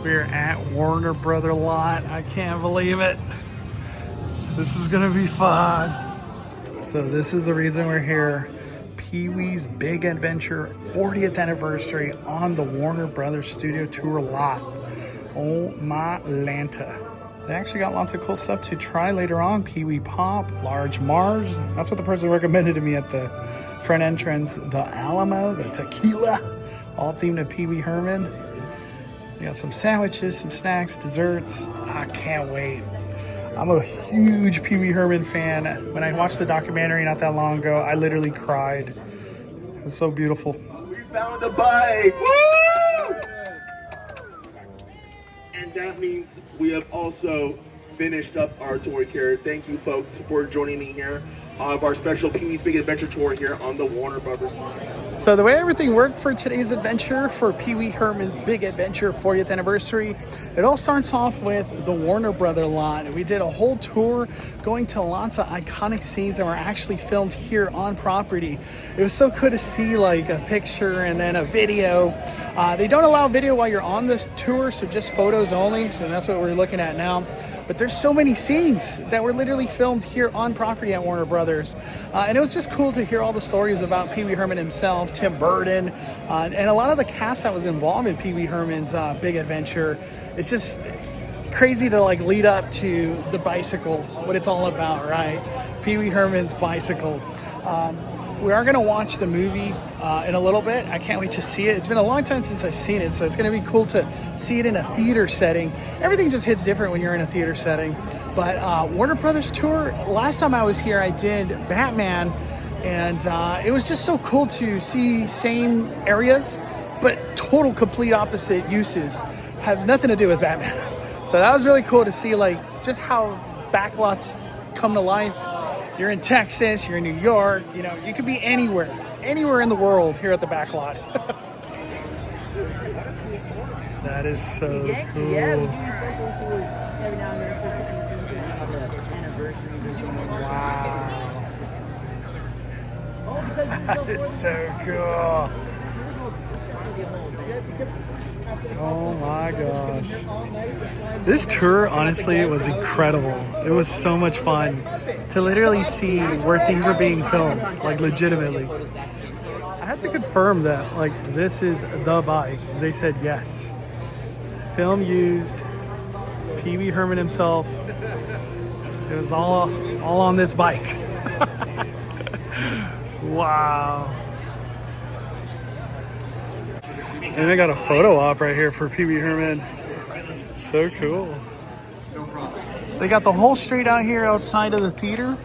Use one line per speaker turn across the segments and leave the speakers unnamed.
We're at Warner Brother lot. I can't believe it. This is gonna be fun. So this is the reason we're here. Pee-wee's Big Adventure 40th anniversary on the Warner Brothers Studio Tour lot. Oh my Lanta. They actually got lots of cool stuff to try later on. Pee-wee Pop, Large Mars. That's what the person recommended to me at the front entrance. The Alamo, the tequila, all themed to Pee-wee Herman. We got some sandwiches, some snacks, desserts. I can't wait. I'm a huge Pee-wee Herman fan. When I watched the documentary not that long ago, I literally cried. It's so beautiful.
We found a bike! Woo! And that means we have also finished up our tour here. Thank you folks for joining me here of our special Pee-wee's Big Adventure tour here on the Warner Brothers line.
So the way everything worked for today's adventure for Pee-wee Herman's Big Adventure 40th anniversary, it all starts off with the Warner Brother lot. We did a whole tour going to lots of iconic scenes that were actually filmed here on property. It was so cool to see like a picture and then a video. They don't allow video while you're on this tour, so just photos only. So that's what we're looking at now. But there's so many scenes that were literally filmed here on property at Warner Brothers. And it was just cool to hear all the stories about Pee-wee Herman himself, Tim Burton, and a lot of the cast that was involved in Pee-wee Herman's Big Adventure. It's just crazy to like lead up to the bicycle, what it's all about, right? Pee-wee Herman's bicycle. We are going to watch the movie in a little bit. I can't wait to see it. It's been a long time since I've seen it, so it's going to be cool to see it in a theater setting. Everything just hits different when you're in a theater setting. But Warner Brothers tour, last time I was here, I did Batman, and it was just so cool to see same areas, but total complete opposite uses. Has nothing to do with Batman. So that was really cool to see like just how backlots come to life. You're in Texas, you're in New York, you know, you could be anywhere in the world here at the back lot. That is so cool.
Yeah, we do special tours every now and then for the anniversary.
Wow.
Oh, because
That is so cool. Oh my gosh. This tour, honestly, was incredible. It was so much fun to literally see where things are being filmed, like legitimately. I had to confirm that, like, this is the bike. They said yes. Film used, Pee-wee Herman himself. It was all on this bike. Wow. And they got a photo op right here for Pee-wee Herman. So cool. They got the whole street out here outside of the theater,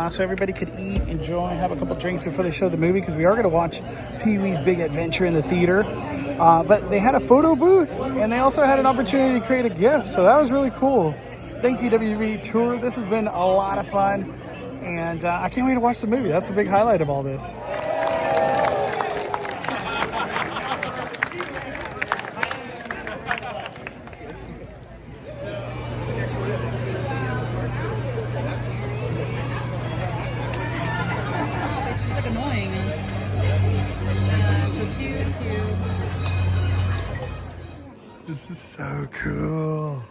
so everybody could eat, enjoy, have a couple drinks before they show the movie, because we are going to watch Pee-wee's Big Adventure in the theater. But they had a photo booth, and they also had an opportunity to create a gift, so that was really cool. Thank you, WB Tour. This has been a lot of fun, and I can't wait to watch the movie. That's the big highlight of all this. This is so cool.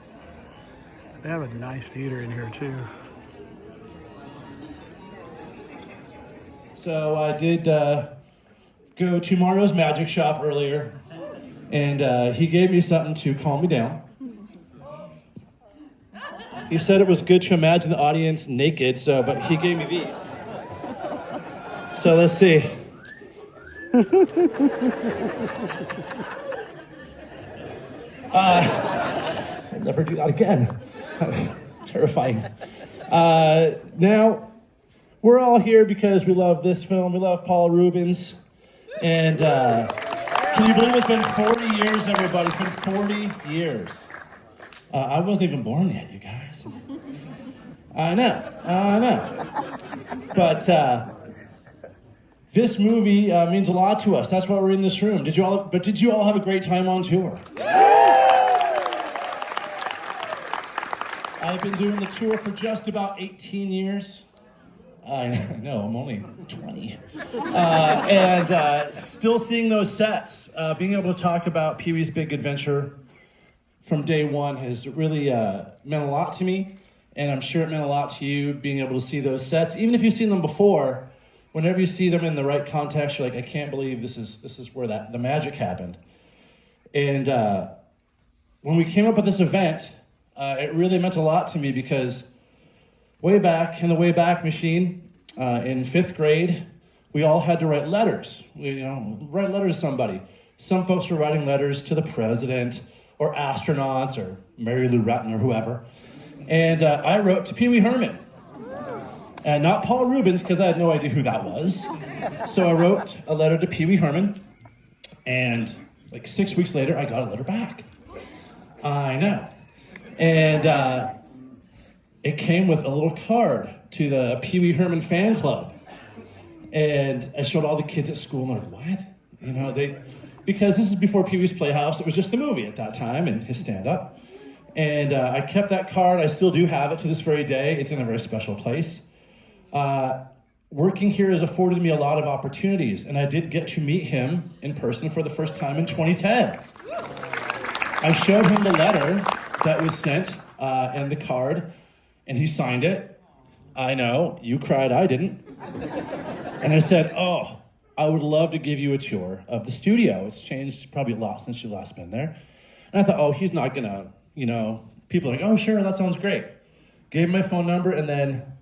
They have a nice theater in here too.
So I did go to Mario's Magic Shop earlier, and he gave me something to calm me down. He said it was good to imagine the audience naked, but he gave me these. So let's see. I'll never do that again. Terrifying. Now, we're all here because we love this film. We love Paul Rubens. And can you believe it's been 40 years, everybody? It's been 40 years. I wasn't even born yet, you guys. I know. But this movie means a lot to us. That's why we're in this room. Did you all have a great time on tour? I've been doing the tour for just about 18 years. I know, I'm only 20. And still seeing those sets, being able to talk about Pee-wee's Big Adventure from day one has really meant a lot to me, and I'm sure it meant a lot to you being able to see those sets. Even if you've seen them before, whenever you see them in the right context, you're like, I can't believe this is where the magic happened. And when we came up with this event, it really meant a lot to me because way back in the Wayback Machine, in 5th grade, we all had to write letters. Write letters to somebody. Some folks were writing letters to the president or astronauts or Mary Lou Retton or whoever. And I wrote to Pee Wee Herman. And not Paul Reubens, because I had no idea who that was. So I wrote a letter to Pee Wee Herman, and like 6 weeks later, I got a letter back. I know. And it came with a little card to the Pee Wee Herman fan club. And I showed all the kids at school, and they're like, what? Because this is before Pee Wee's Playhouse. It was just the movie at that time and his stand-up. And I kept that card. I still do have it to this very day. It's in a very special place. Working here has afforded me a lot of opportunities, and I did get to meet him in person for the first time in 2010. I showed him the letter that was sent and the card, and he signed it. I know, you cried, I didn't. And I said, oh, I would love to give you a tour of the studio. It's changed probably a lot since you've last been there. And I thought, oh, he's not gonna, people are like, oh, sure, that sounds great. Gave him my phone number, and then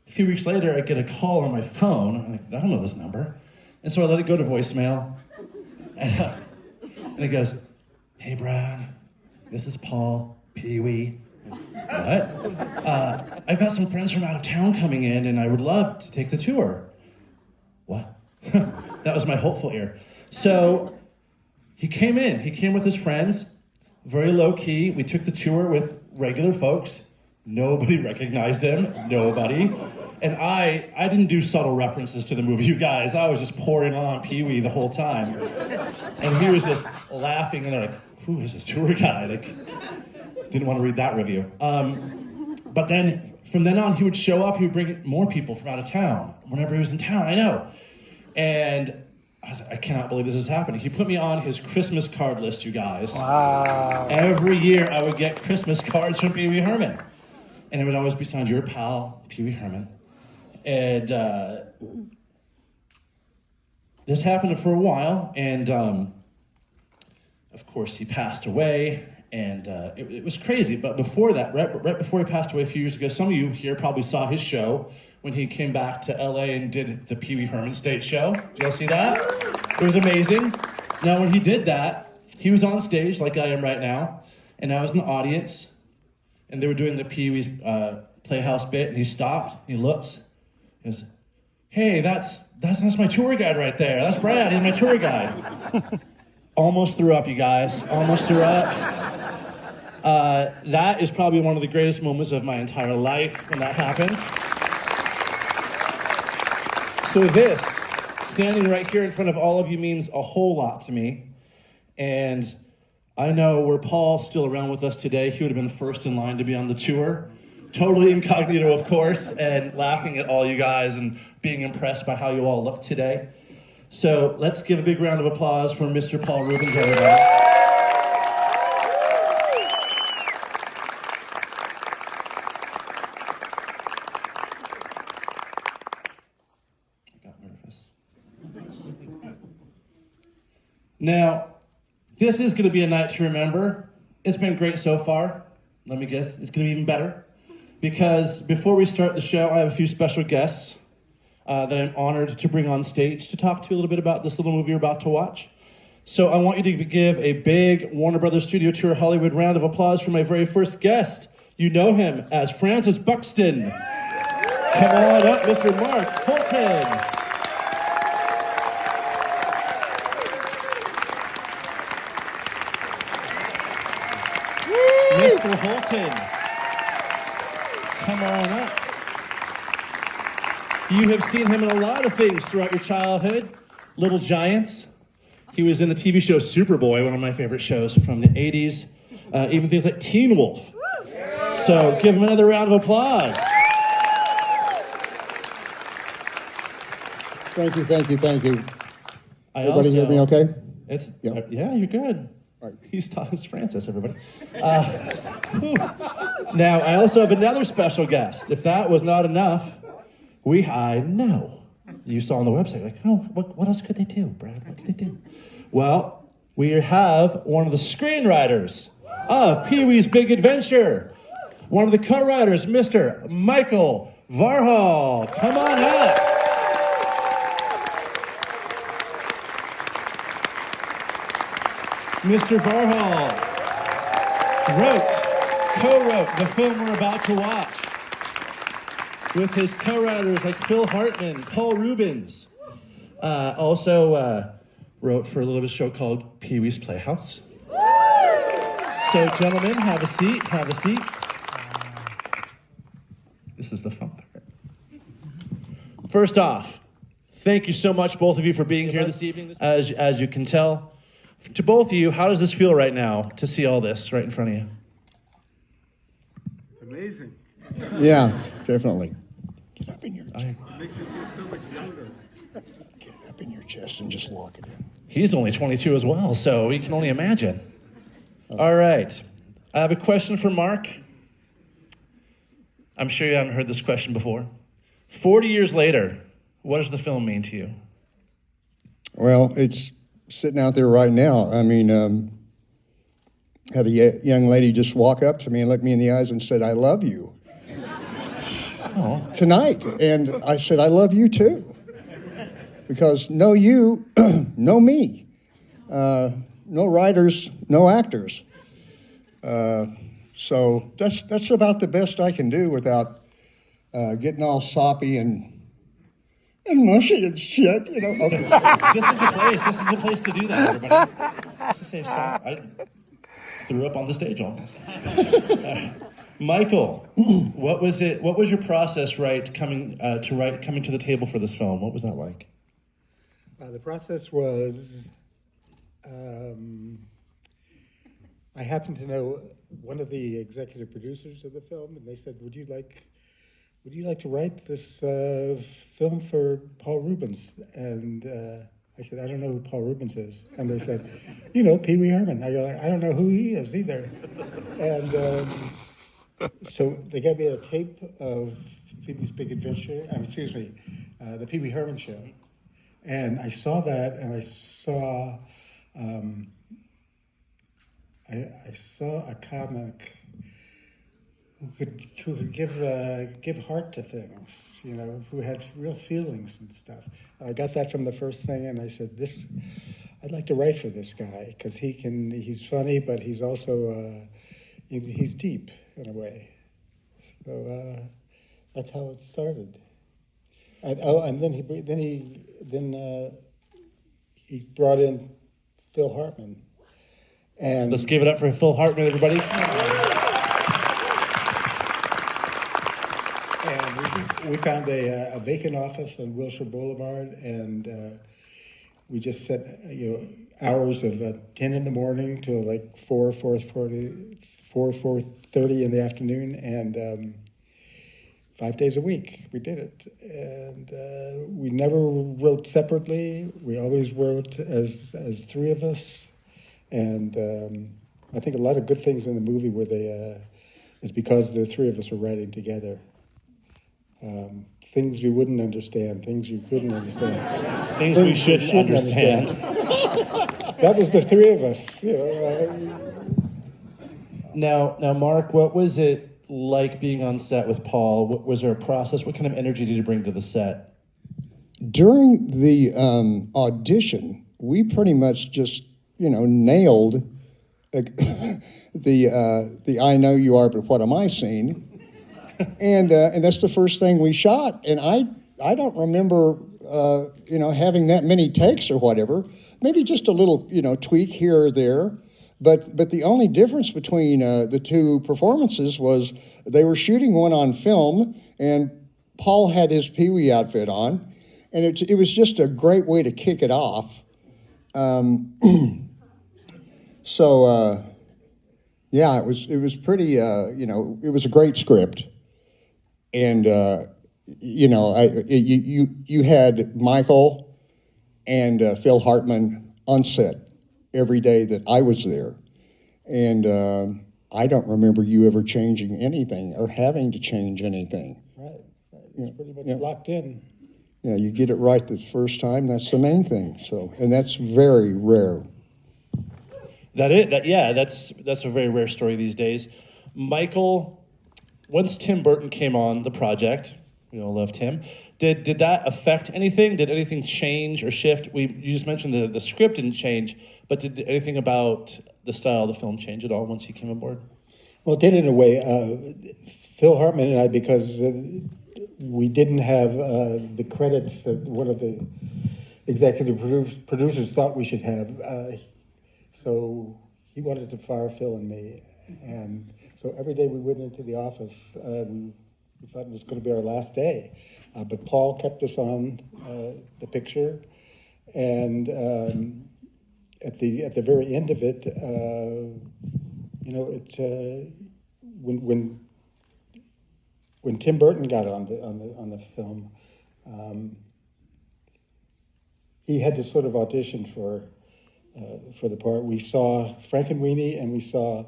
a few weeks later, I get a call on my phone. I'm like, I don't know this number. And so I let it go to voicemail. And it goes, hey, Brad, this is Paul, Pee Wee. What? I've got some friends from out of town coming in, and I would love to take the tour. What? That was my hopeful ear. So he came in. He came with his friends, very low key. We took the tour with regular folks. Nobody recognized him. Nobody. And I didn't do subtle references to the movie, you guys. I was just pouring on Pee Wee the whole time. And he was just laughing, and they're like, who is this tour guy? Didn't want to read that review. But then, from then on, he would show up. He would bring more people from out of town. Whenever he was in town, I know. And I was like, I cannot believe this is happening. He put me on his Christmas card list, you guys.
Wow.
Every year, I would get Christmas cards from Pee Wee Herman. And it would always be signed, your pal, Pee Wee Herman. And this happened for a while. And, of course, he passed away. And it was crazy. But before that, right before he passed away a few years ago, some of you here probably saw his show when he came back to LA and did the Pee Wee Herman stage show. Did y'all see that? It was amazing. Now, when he did that, he was on stage like I am right now. And I was in the audience. And they were doing the Pee Wee's Playhouse bit. And he stopped. He looked. He goes, hey, that's my tour guide right there. That's Brad. He's my tour guide. Almost threw up, you guys. Almost threw up. That is probably one of the greatest moments of my entire life when that happened. So this, standing right here in front of all of you, means a whole lot to me. And I know were Paul still around with us today, he would have been first in line to be on the tour. Totally incognito, of course, and laughing at all you guys and being impressed by how you all look today. So let's give a big round of applause for Mr. Paul Reubens, everybody. I got nervous. Now, this is going to be a night to remember. It's been great so far. Let me guess, it's going to be even better. Because before we start the show, I have a few special guests that I'm honored to bring on stage to talk to you a little bit about this little movie you're about to watch. So I want you to give a big Warner Brothers Studio Tour Hollywood round of applause for my very first guest. You know him as Francis Buxton. Come on up, Mr. Mark Holton. Mr. Holton. Come on up. You have seen him in a lot of things throughout your childhood. Little Giants. He was in the TV show Superboy, one of my favorite shows from the 80s. Even things like Teen Wolf. So give him another round of applause.
Thank you.
I
Everybody hear me okay?
Yeah, you're good. He's Thomas Francis, everybody. Now, I also have another special guest. If that was not enough, I know. You saw on the website, like, oh, what else could they do, Brad? What could they do? Well, we have one of the screenwriters of Pee-wee's Big Adventure. One of the co-writers, Mr. Michael Varhol. Come on up. Mr. Varhol co-wrote the film we're about to watch with his co-writers like Phil Hartman, Paul Rubens. Also wrote for a little show called Pee-wee's Playhouse. So, gentlemen, have a seat. This is the fun part. First off, thank you so much, both of you, for being here this evening. As you can tell, to both of you, how does this feel right now to see all this right in front of you?
It's amazing.
Yeah, definitely. Get up in your chest.
It makes me feel so much younger.
Get it up in your chest and just lock it in.
He's only 22 as well, so we can only imagine. All right. I have a question for Mark. I'm sure you haven't heard this question before. 40 years later, what does the film mean to you?
Well, it's sitting out there right now. I mean, had a young lady just walk up to me and look me in the eyes and said, "I love you." Tonight. And I said, "I love you too." Because no you, no me. No writers, no actors. So that's about the best I can do without getting all soppy and mushy and shit, you know. Okay.
This is a place to do that, everybody. It's a safe spot. I threw up on the stage almost. Michael, what was your process coming to the table for this film? What was that like?
The process was, I happened to know one of the executive producers of the film, and they said, would you like to write this film for Paul Rubens? And I said, I don't know who Paul Rubens is. And they said, Pee Wee Herman. I go, I don't know who he is either. And so they gave me a tape of Pee-wee's Big Adventure, the Pee Wee Herman Show. And I saw that, and I saw a comic who could give heart to things, who had real feelings and stuff. And I got that from the first thing, and I said, I'd like to write for this guy, because he's funny, but he's also, he's deep in a way. So that's how it started. And then he brought in Phil Hartman. And
let's give it up for Phil Hartman, everybody.
And we found a vacant office on Wilshire Boulevard, and we just set hours of 10 in the morning till like 4:30 in the afternoon, and 5 days a week we did it. And we never wrote separately. We always wrote as three of us. And I think a lot of good things in the movie is because the three of us are writing together. Things you wouldn't understand, things you couldn't understand.
Things we shouldn't understand.
That was the three of us.
Now, Mark, what was it like being on set with Paul? Was there a process? What kind of energy did you bring to the set?
During the audition, we pretty much just nailed the "I know you are, but what am I" scene, and that's the first thing we shot. And I don't remember having that many takes or whatever. Maybe just a little tweak here or there. But the only difference between the two performances was they were shooting one on film, and Paul had his Pee-wee outfit on, and it was just a great way to kick it off. So yeah, it was pretty. It was a great script, and you had Michael and Phil Hartman on set, every day that I was there. And I don't remember you ever changing anything or having to change anything.
Right. It's pretty much locked in.
Yeah, you get it right the first time. That's the main thing. So, and that's very rare.
That's a very rare story these days. Michael, once Tim Burton came on the project, we all love Tim. Did that affect anything? Did anything change or shift? You just mentioned the script didn't change, but did anything about the style of the film change at all once he came aboard?
Well, it did in a way. Phil Hartman and I, because we didn't have the credits that one of the executive producers thought we should have. So he wanted to fire Phil and me. And so every day we went into the office, we thought it was going to be our last day. But Paul kept us on the picture. And at the very end of it, when Tim Burton got on the film, he had to sort of audition for the part. We saw Frankenweenie and we saw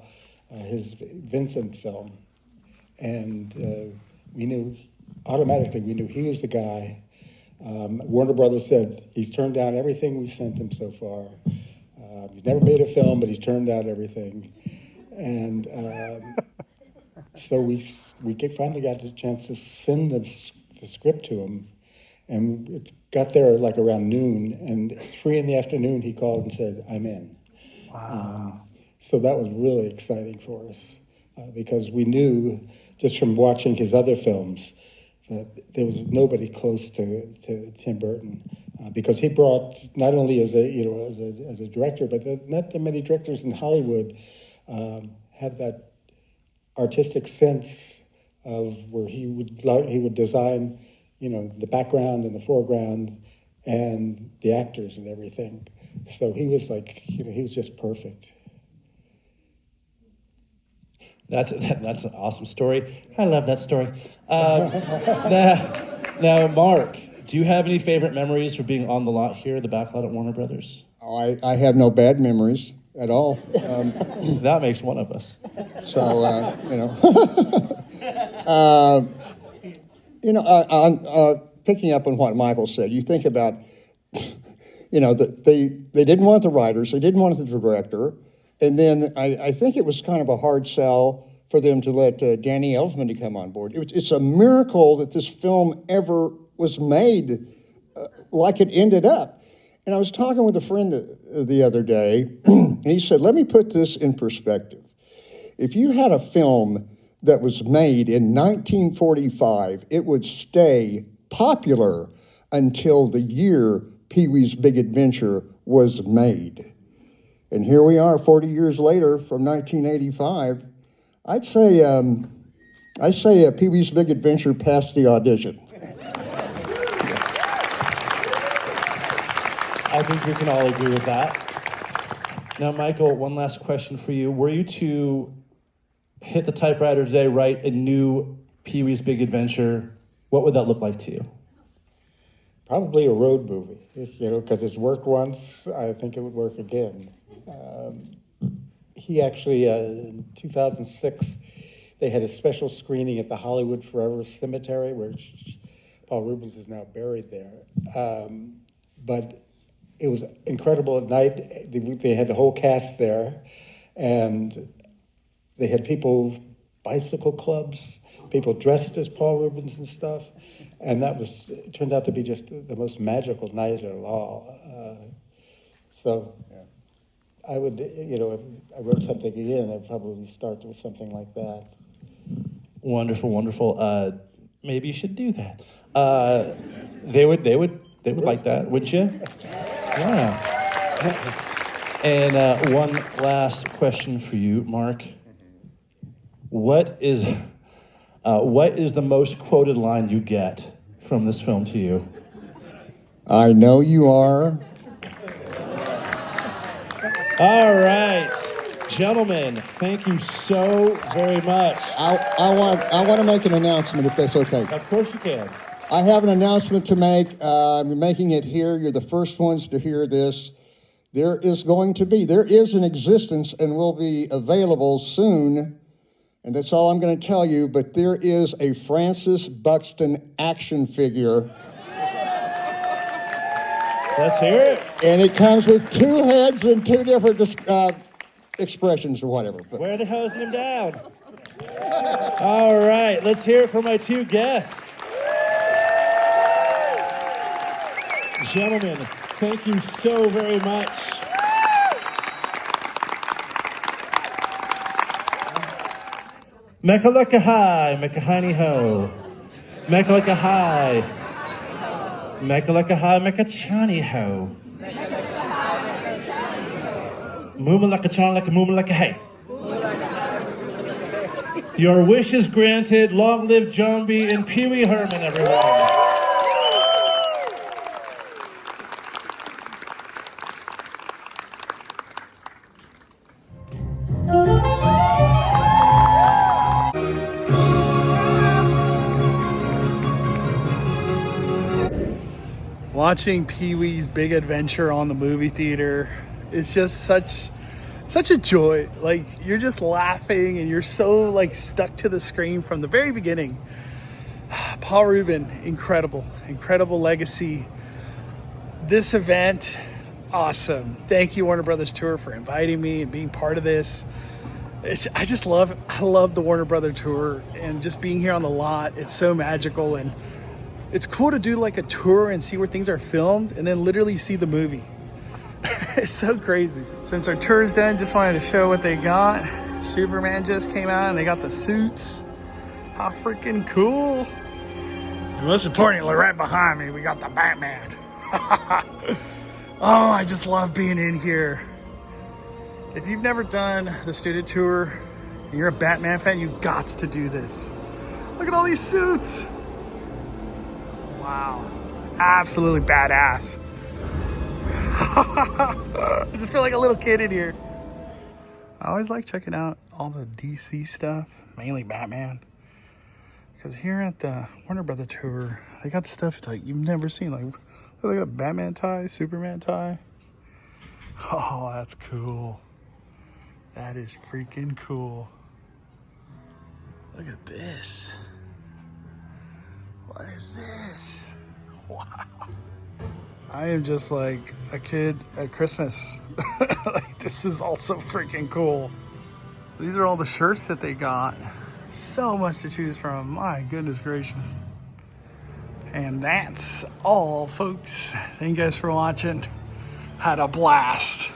his Vincent film, and we knew he was the guy. Warner Brothers said he's turned down everything we sent him so far. He's never made a film, but he's turned out everything, and so we finally got the chance to send the script to him, and it got there like around noon, and at 3 p.m. he called and said, "I'm in." Wow. So that was really exciting for us because we knew just from watching his other films that there was nobody close to Tim Burton because he brought not only as a director, but not that many directors in Hollywood have that artistic sense of where he would design, the background and the foreground and the actors and everything. So he was he was just perfect.
That's an awesome story. I love that story. Now, Mark, do you have any favorite memories for being on the lot here, the back lot at Warner Brothers?
Oh, I have no bad memories at all.
That makes one of us.
So, picking up on what Michael said, you think about, they didn't want the writers, they didn't want the director, and then I think it was kind of a hard sell for them to let Danny Elfman to come on board. It's a miracle that this film ever was made like it ended up. And I was talking with a friend the other day, and he said, let me put this in perspective. If you had a film that was made in 1945, it would stay popular until the year Pee-wee's Big Adventure was made. And here we are 40 years later from 1985. I'd say Pee-wee's Big Adventure passed the audition.
I think we can all agree with that. Now, Michael, one last question for you. Were you to hit the typewriter today, write a new Pee-wee's Big Adventure, what would that look like to you?
Probably a road movie, because it's worked once. I think it would work again. He actually, in 2006, they had a special screening at the Hollywood Forever Cemetery, where Paul Reubens is now buried there. But it was incredible at night. They had the whole cast there, and they had bicycle clubs, people dressed as Paul Reubens and stuff. And it turned out to be just the most magical night at all. So I would, if I wrote something again, I'd probably start with something like that.
Wonderful, wonderful. Maybe you should do that. They would like that, wouldn't you? Yeah. And one last question for you, Mark. What is the most quoted line you get from this film to you?
I know you are.
All right, gentlemen, thank you so very much.
I want to make an announcement, if that's okay.
Of course you can.
I have an announcement to make. I'm making it here. You're the first ones to hear this. there is an existence and will be available soon, and that's all I'm going to tell you, but there is a Francis Buxton action figure.
Let's hear it.
And it comes with 2 heads and 2 different expressions or whatever. But
Where are they hosing him down? All right, let's hear it for my 2 guests. Gentlemen, thank you so very much. Mekaleka hi, Mekahani ho. Mekaleka hi. Mekaleka hi, Mekachani ho. Moomalaka chan like a moomalaka hey. Your wish is granted. Long live John B. and Pee Wee Herman, everyone.
Watching Pee-wee's Big Adventure on the movie theater, it's just such a joy. Like, you're just laughing and you're so like stuck to the screen from the very beginning. Paul Rubin, incredible legacy. This event, awesome. Thank you, Warner Brothers Tour, for inviting me and being part of this. I love the Warner Brothers Tour, and just being here on the lot, it's so magical. And it's cool to do like a tour and see where things are filmed and then literally see the movie. It's so crazy. Since our tour is done, just wanted to show what they got. Superman just came out and they got the suits. How freaking cool. And most importantly, right behind me, we got the Batman. Oh, I just love being in here. If you've never done the student tour and you're a Batman fan, you've got to do this. Look at all these suits. Wow, absolutely badass. I just feel like a little kid in here. I always like checking out all the DC stuff, mainly Batman. Because here at the Warner Brothers Tour, they got stuff like you've never seen. Like, they got Batman tie, Superman tie. Oh, that's cool. That is freaking cool. Look at this. What is this? Wow. I am just like a kid at Christmas. Like, this is also freaking cool. These are all the shirts that they got. So much to choose from. My goodness gracious. And that's all, folks. Thank you guys for watching. Had a blast.